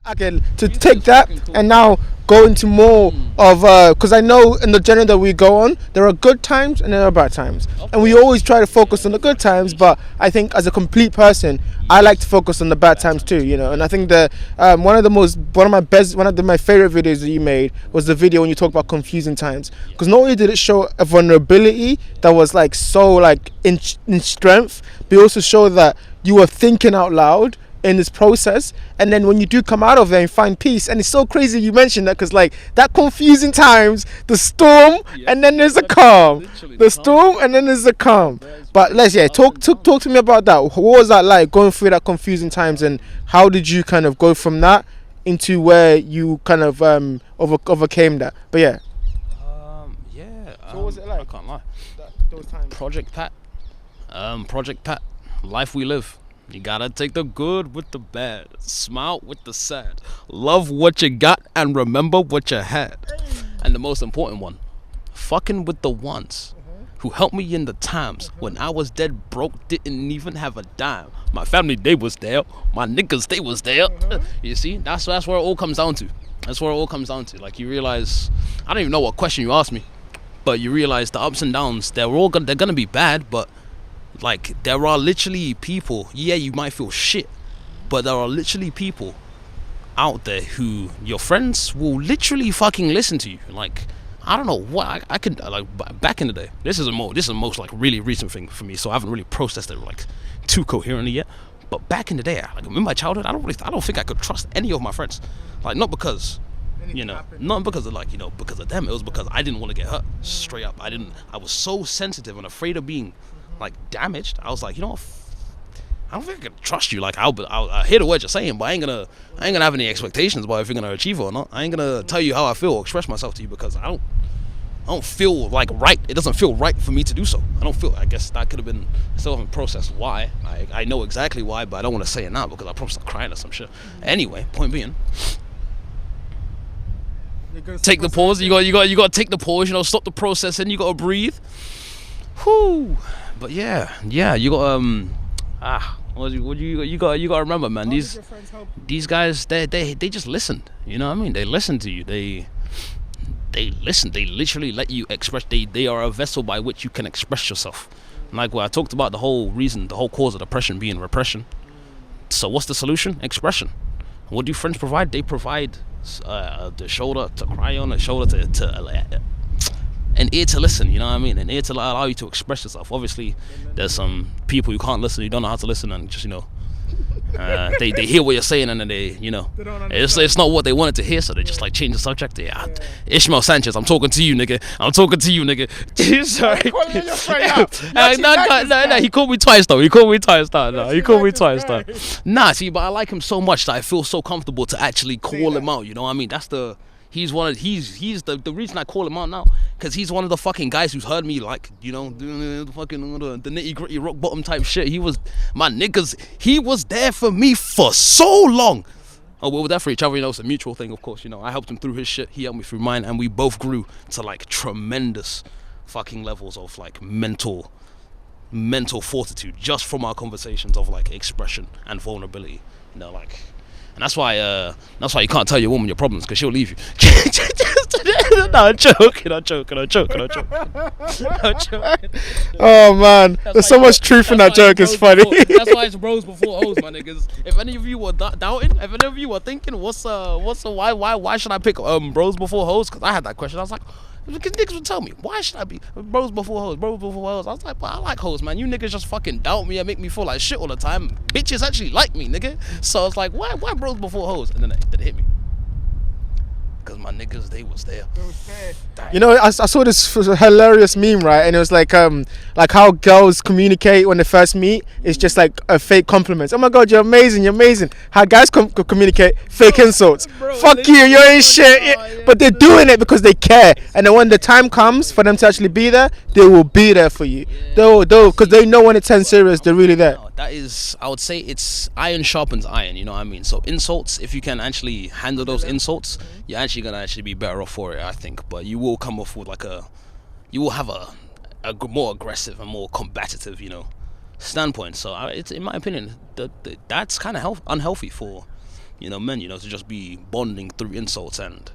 again to Music take is that fucking cool. and now go into more of because I know in the journey that we go on there are good times and there are bad times, and we always try to focus on the good times, but I think as a complete person I like to focus on the bad times too, you know. And I think that one of my favorite videos that you made was the video when you talk about confusing times, because not only did it show a vulnerability that was like so like in strength, but it also showed that you were thinking out loud in this process, and then when you do come out of there and find peace. And it's so crazy you mentioned that, because like that confusing times, the storm, and then there's a calm, the storm and then there's the calm. But let's talk to me about that. What was that like, going through that confusing times, and how did you kind of go from that into where you kind of overcame that? But yeah, so what was it like? I can't lie. Those times. Project Pat, life we live. You gotta take the good with the bad, smile with the sad, love what you got and remember what you had. And the most important one, fucking with the ones who helped me in the times when I was dead broke, didn't even have a dime. My family, they was there. My niggas, they was there. You see, that's where it all comes down to. That's where it all comes down to. Like, you realize, I don't even know what question you asked me, but you realize the ups and downs, they're gonna be bad, but like, there are literally people, yeah, you might feel shit, but there are literally people out there who, your friends will literally fucking listen to you. Like, I don't know what I could like back in the day. This is the most like really recent thing for me, so I haven't really processed it like too coherently yet. But back in the day, like in my childhood, I don't think I could trust any of my friends. Like, not because not because of like, because of them. It was because I didn't want to get hurt. Straight up, I was so sensitive and afraid of being like damaged. I was like, I don't think I can trust you. Like, I'll hear the words you're saying, but I ain't gonna have any expectations about if you're gonna achieve it or not. I ain't gonna tell you how I feel or express myself to you, because I don't feel like right. It doesn't feel right for me to do so. I guess that could have been, I still haven't processed why. I know exactly why, but I don't want to say it now because I probably start crying or some shit. Anyway, point being, take the pause. You got to take the pause. Stop the process, and you got to breathe. Whew. But yeah, you got you got to remember, man. These guys, they just listened. You know what I mean? They listened to you. They listen. They literally let you express. They are a vessel by which you can express yourself. Like what I talked about, the whole cause of depression being repression. So what's the solution? Expression. What do friends provide? They provide the shoulder to cry on, a shoulder to an ear to listen, you know what I mean? An ear to allow you to express yourself. Obviously, there's some people who can't listen, who don't know how to listen, and just, they hear what you're saying, and then it's not what they wanted to hear, so they just like change the subject. Yeah, Ishmael Sanchez, I'm talking to you, nigga. Sorry. No, he called me twice though. Nah, see, but I like him so much that I feel so comfortable to actually call him out. You know what I mean? He's the reason I call him out now, because he's one of the fucking guys who's heard me, like, doing the fucking the nitty gritty rock bottom type shit. He was my niggas. He was there for me for so long. Oh, we were there for each other. It's a mutual thing, of course. I helped him through his shit. He helped me through mine, and we both grew to like tremendous fucking levels of like mental fortitude just from our conversations of like expression and vulnerability. And that's why you can't tell your woman your problems, because she'll leave you. No, I'm joking. Oh man, there's so much truth in that joke. It's funny. That's why it's bros before hoes, my niggas. If any of you were doubting, if any of you were thinking, why should I pick bros before hoes? Because I had that question. I was like, because niggas would tell me, why should I be bros before hoes? I was like, but I like hoes, man. You niggas just fucking doubt me and make me feel like shit all the time. Bitches actually like me, nigga. So I was like, why bros before hoes? And then it hit me. Because my niggas, they was there. I saw this hilarious meme, right? And it was like how girls communicate when they first meet. It's just like a fake compliments. Oh my god, you're amazing. How guys communicate, fake insults. Fuck you ain't shit. But they're doing it because they care. And then when the time comes for them to actually be there, they will be there for you. They'll because they know when it turns serious, they're really there. That is, I would say, it's iron sharpens iron, you know what I mean? So insults, if you can actually handle those insults, you're actually gonna be better off for it, I think. But you will come off with you will have a more aggressive and more combative, standpoint. So it's, in my opinion, that's kind of unhealthy for men, to just be bonding through insults. And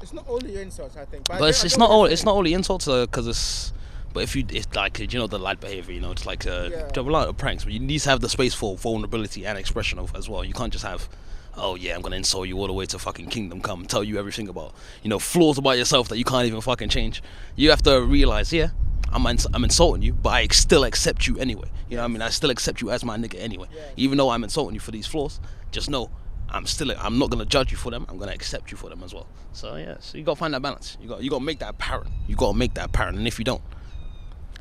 It's not only insults, I think. but it's not only insults, because it's like, the light behavior, it's like Yeah. a lot of pranks, but you need to have the space for vulnerability and expression as well. You can't just have, oh yeah, I'm gonna insult you all the way to fucking kingdom come, tell you everything about, flaws about yourself that you can't even fucking change. You have to realize, yeah, I'm insulting you, but I still accept you anyway. You know what I mean? I still accept you as my nigga anyway. Yeah. Even though I'm insulting you for these flaws, just know I'm not gonna judge you for them. I'm gonna accept you for them as well. So yeah, so you gotta find that balance. You got to make that apparent. You gotta make that apparent. And if you don't,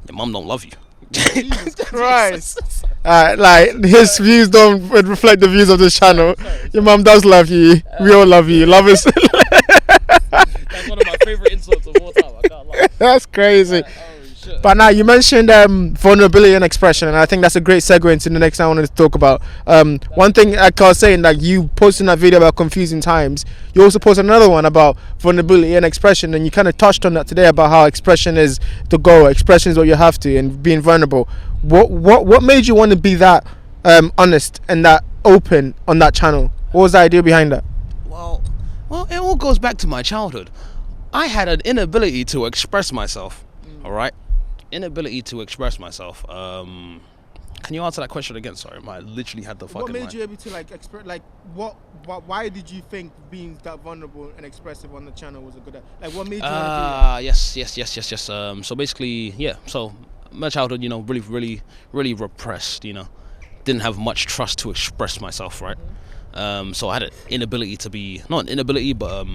your mum don't love you. Jesus Christ. Like, his views don't reflect the views of this channel. Your mum does love you. We all love you. Love is. That's one of my favorite insults of all time. I can't lie. That's crazy. Holy shit. But now you mentioned vulnerability and expression, and I think that's a great segue into the next thing I wanted to talk about. One thing, like I was saying, like you posted that video about confusing times, you also posted another one about vulnerability and expression, and you kind of touched on that today about how expression is the goal, expression is what you have to, and being vulnerable. What made you want to be that honest and that open on that channel? What was the idea behind that? Well, it all goes back to my childhood. I had an inability to express myself. All right, inability to express myself. Can you answer that question again? Sorry, I literally had the fucking. What made line. you able to like express? Like, why did you think being that vulnerable and expressive on the channel was a good? Like, what made you want to do that? Yes. So basically, yeah. So my childhood, really repressed. Didn't have much trust to express myself, right? So I had an inability to be, not an inability, but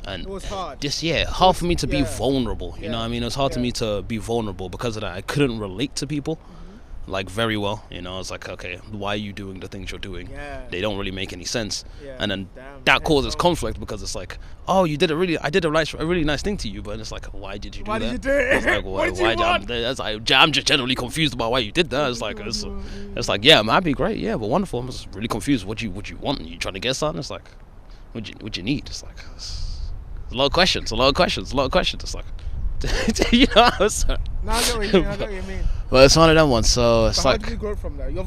and It was hard. hard for me to be Yeah. vulnerable. You know what I mean? It was hard to Yeah. me to be vulnerable because of that. I couldn't relate to people like very well. I was like, okay, why are you doing the things you're doing? Yeah. They don't really make any sense. Yeah. And then Damn, that yeah, causes so- conflict because it's like, oh, I did a really nice thing to you, but it's like, why did you do Why that? did you do it? It's like, What did you want? I'm just generally confused about why you did that. It's like, yeah, I'm happy, great, yeah, but wonderful. I'm just really confused. What you want? You trying to get something? It's like, what you need? It's like, a lot of questions. It's like, so, No, I get what you mean. but it's one of them ones. So it's But how like, did you grow from that? You're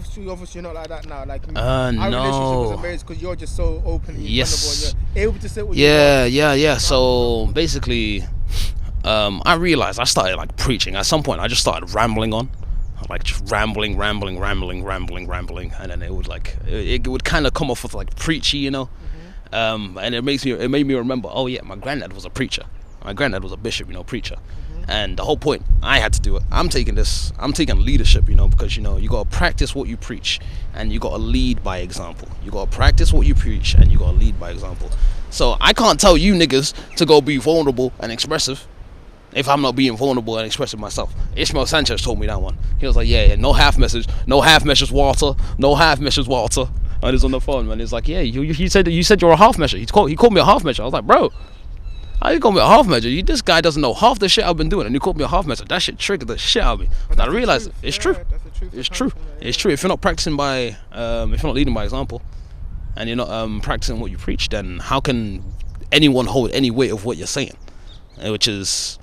not like that now. Like, our relationship no. was amazing because you're just so open and Yes. vulnerable and you're able to say what you want. Yeah. So basically, I realized I started like preaching. At some point, I just started rambling on, like just rambling, and then it would like it would kind of come off with like preachy, and it made me remember. Oh yeah, my granddad was a preacher. My granddad was a bishop, preacher. And the whole point, I had to do it. I'm taking leadership, because you gotta practice what you preach, and you gotta lead by example. You gotta practice what you preach, and you gotta lead by example. So I can't tell you niggas to go be vulnerable and expressive if I'm not being vulnerable and expressing myself. Ishmael Sanchez told me that one. He was like, yeah, no half message, Walter. And he's on the phone, man. He's like, yeah, you said you're a half measure. He called me a half measure. I was like, bro, how you call me a half measure? This guy doesn't know half the shit I've been doing, and you called me a half measure. That shit triggered the shit out of me. But And I that's the realized truth. it's Yeah, true. that's the truth. It's true. It's true. If you're not practicing by, if you're not leading by example, and you're not practicing what you preach, then how can anyone hold any weight of what you're saying? Which is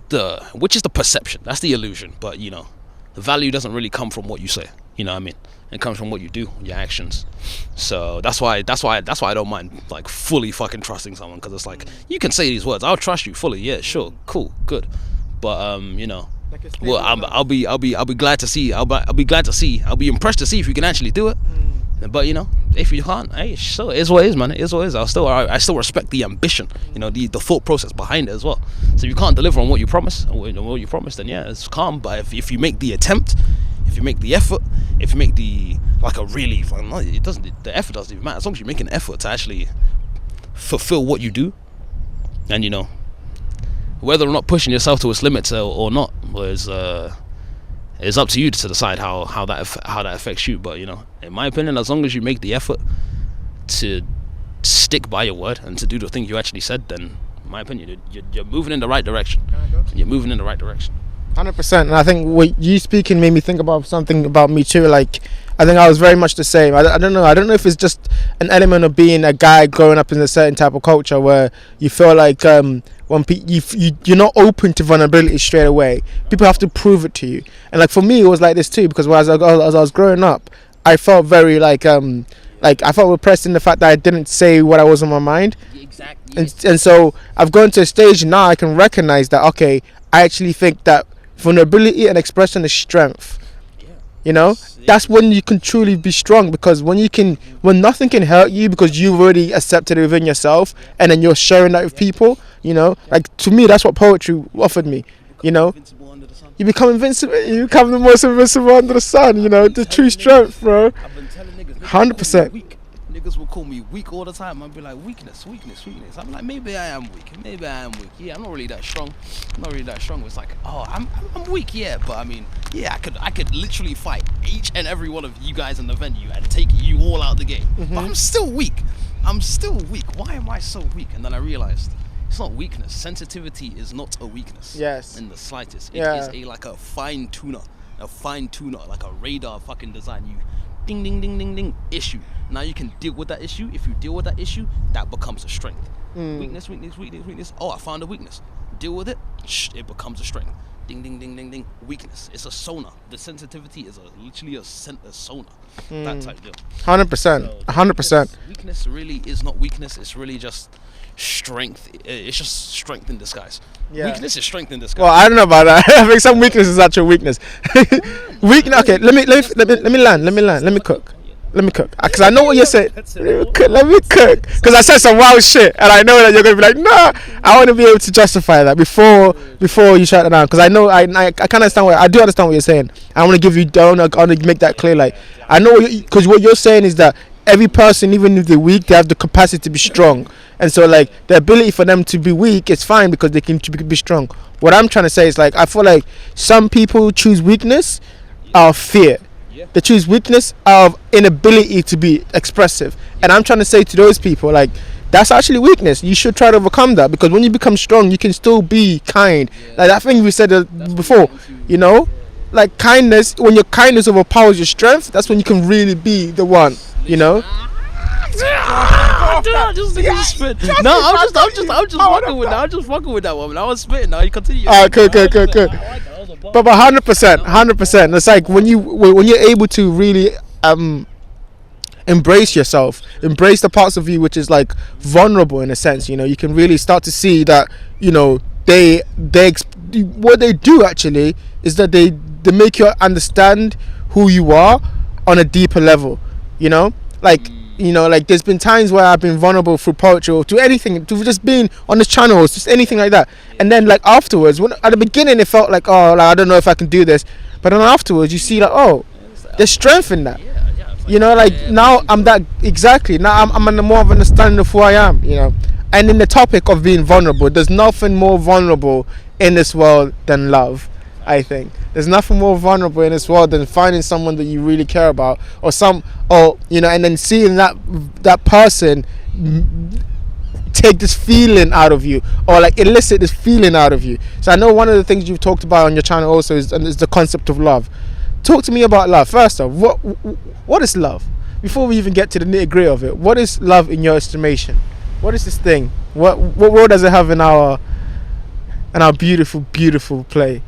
the perception. That's the illusion. But the value doesn't really come from what you say. You know what I mean? It comes from what you do, your actions. So that's why I don't mind like fully fucking trusting someone, because it's like, you can say these words, I'll trust you fully. Yeah, sure, cool, good. But Like it's well, stable I'll be glad to see. I'll be impressed to see if you can actually do it. But if you can't, hey, so it is what it is, man. It is what it is. I still respect the ambition, the thought process behind it as well. So if you can't deliver on what you promise, then yeah, it's calm. But if you make the attempt, if you make the effort, if you make the the effort doesn't even matter as long as you make an effort to actually fulfill what you do, and whether or not pushing yourself to its limits or not is up to you to decide how that affects you. But in my opinion, as long as you make the effort to stick by your word and to do the thing you actually said, then in my opinion, you're moving in the right direction. You're moving in the right direction. 100%. And I think what you speaking made me think about something about me too. Like, I think I was very much the same. I don't know if it's just an element of being a guy growing up in a certain type of culture where you feel like when you're not open to vulnerability straight away, people have to prove it to you. And like for me, it was like this too, because as I was growing up, I felt very like Like I felt repressed in the fact that I didn't say what I was on my mind. Exactly. And so I've gone to a stage now I can recognize that, okay, I actually think that vulnerability and expression is strength. You know, that's when you can truly be strong, because when nothing can hurt you because you've already accepted it within yourself, and then you're sharing that with people. You know, like to me, that's what poetry offered me. You know, you become invincible. You become the most invincible under the sun. You know, the true strength, bro. I've been telling niggas, 100%. Niggas will call me weak all the time. I'll be like, weakness. I'm like, maybe I am weak. Yeah, I'm not really that strong. It's like, oh, I'm weak, yeah. But I mean, yeah, I could literally fight each and every one of you guys in the venue and take you all out the game. But I'm still weak. Why am I so weak? And then I realized it's not weakness. Sensitivity is not a weakness. Yes. In the slightest. It Yeah. is like a fine tuner, like a radar fucking design. You ding ding ding ding ding issue. Now you can deal with that issue. If you deal with that issue, that becomes a strength. Weakness. Oh, I found a weakness. Deal with it. It becomes a strength. Ding ding ding ding ding. Weakness. It's a sonar. The sensitivity is literally a sonar. That type deal. 100%. 100%. Weakness really is not weakness. It's really just strength. It's just strength in disguise. Yeah. Weakness is strength in disguise. Well, I don't know about that. I think some weakness is actual weakness. Okay, let me land. Let me cook. Because I know what you're saying. Let me cook. Because I said some wild shit, and I know that you're gonna be like, nah. I want to be able to justify that before you shut it down. Because I know I can understand I do understand what you're saying. I want to give you down. I want to make that clear. Like I know because what you're saying is that every person, even if they're weak, they have the capacity to be strong. And so like the ability for them to be weak is fine because they can be strong. What I'm trying to say is like I feel like some people choose weakness out of fear. They choose weakness out of inability to be expressive. And I'm trying to say to those people, like, that's actually weakness. You should try to overcome that, because when you become strong, you can still be kind. Like that thing we said before, you know, like kindness. When your kindness overpowers your strength, that's when you can really be the one. You know. I'm just fucking with that woman. I was spitting. Now you continue. Good. But 100%. It's like when you're able to really embrace yourself, embrace the parts of you which is like vulnerable in a sense. You know, you can really start to see that, you know, what they do actually is that they make you understand who you are on a deeper level. You know, like. You know, like there's been times where I've been vulnerable through poetry or to anything, to just being on this channel or just anything like that. And then like afterwards, at the beginning it felt like, oh, like, I don't know if I can do this. But then afterwards you see like, oh, there's strength in that. You know, like now I'm that, exactly. Now I'm in more of an understanding of who I am, you know. And in the topic of being vulnerable, there's nothing more vulnerable in this world than love. I think there's nothing more vulnerable in this world than finding someone that you really care about, or you know, and then seeing that person take this feeling out of you, or like elicit this feeling out of you. So I know one of the things you've talked about on your channel also is the concept of love. Talk to me about love. First off, what is love? Before we even get to the nitty-gritty of it, what is love in your estimation? What is this thing? What role does it have in our beautiful play?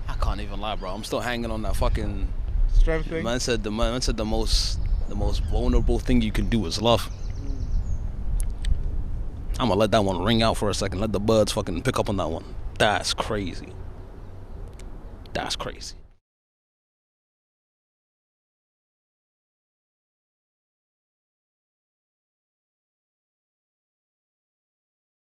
I can't even lie, bro. I'm still hanging on that fucking strength thing. Man said the most vulnerable thing you can do is love. I'm gonna let that one ring out for a second. Let the birds fucking pick up on that one. That's crazy.